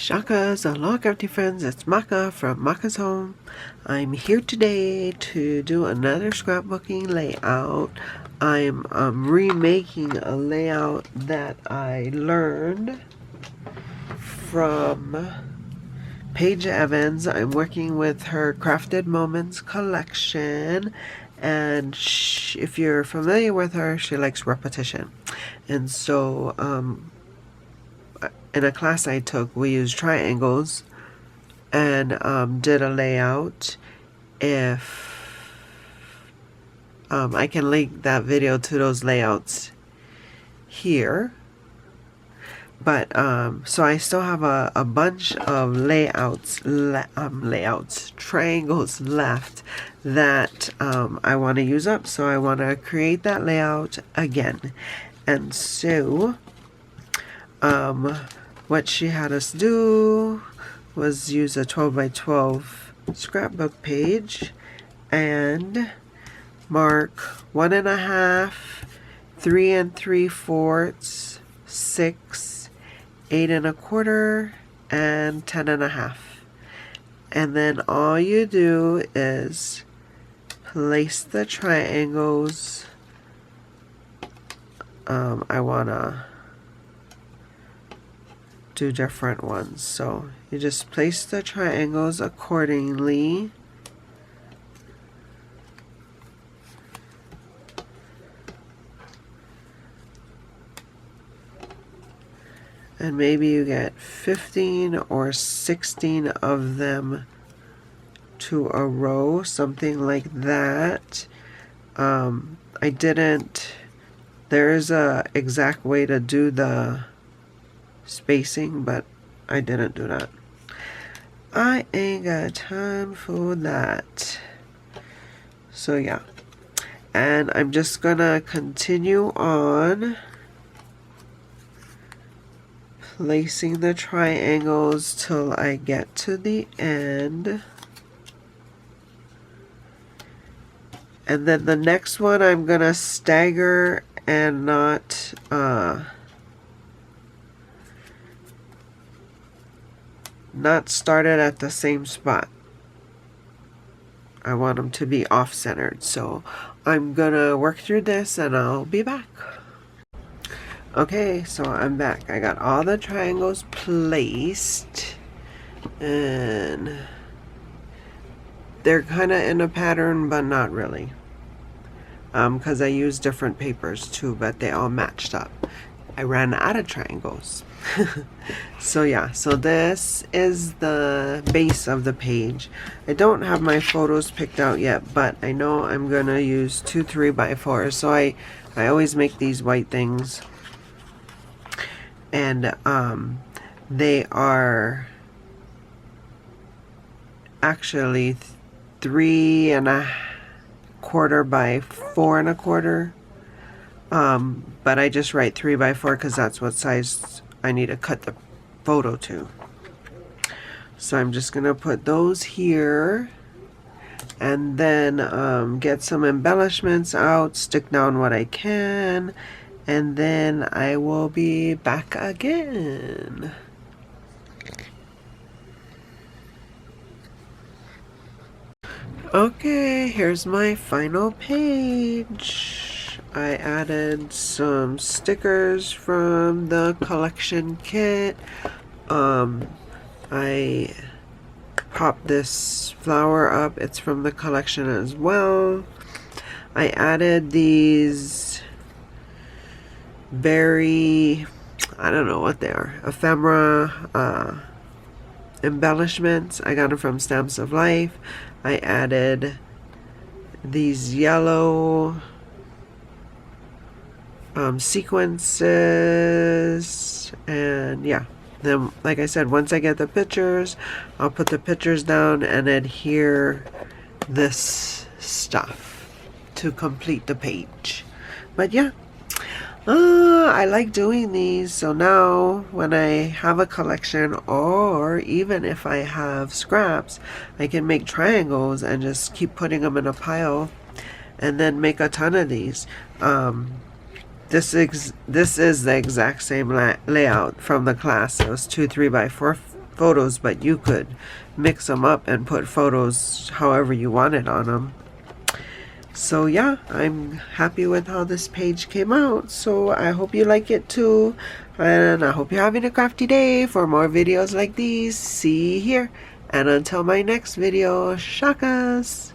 Shakas, aloha crafty friends, it's Maka from Makaz Home. I'm here today to do another scrapbooking layout. I'm remaking a layout that I learned from Paige Evans. I'm working with her Crafted Moments collection, and if you're familiar with her, she likes repetition. And so in a class I took, we used triangles and did a layout. If I can link that video to those layouts here. But so I still have a bunch of triangles left that I want to use up. So I want to create that layout again. And so what she had us do was use a 12 by 12 scrapbook page and mark 1.5, 3 3/4, 6, 8 1/4, and 10 1/2. And then all you do is place the triangles. I wanna do different ones, so you just place the triangles accordingly. And maybe you get 15 or 16 of them to a row, something like that. I didn't, there is a exact way to do the spacing, but I didn't do that. I ain't got time for that. So yeah, and I'm just gonna continue on placing the triangles till I get to the end. And then the next one I'm gonna stagger and not started at the same spot. I want them to be off-centered. So I'm gonna work through this and I'll be back. Okay, so I'm back. I got all the triangles placed and they're kind of in a pattern, but not really. Because I used different papers too, but they all matched up. I ran out of triangles. So yeah, so this is the base of the page. I don't have my photos picked out yet, but I know I'm gonna use 2 3x4s. So I always make these white things, and they are actually 3 1/4 by 4 1/4. But I just write 3x4 because that's what size I need to cut the photo to. So I'm just gonna put those here and then get some embellishments out, stick down what I can, and then I will be back again. Okay, here's my final page. I added some stickers from the collection kit. I popped this flower up. It's from the collection as well. I added these very, I don't know what they are, ephemera embellishments. I got them from Stamps of Life. I added these yellow sequences, and yeah, then like I said, once I get the pictures, I'll put the pictures down and adhere this stuff to complete the page. But yeah, I like doing these. So now when I have a collection, or even if I have scraps, I can make triangles and just keep putting them in a pile and then make a ton of these. This is the exact same layout from the class. It was 2 3x4 photos, but you could mix them up and put photos however you wanted on them. So yeah, I'm happy with how this page came out. So I hope you like it too. And I hope you're having a crafty day. For more videos like these, see here. And until my next video, shakas!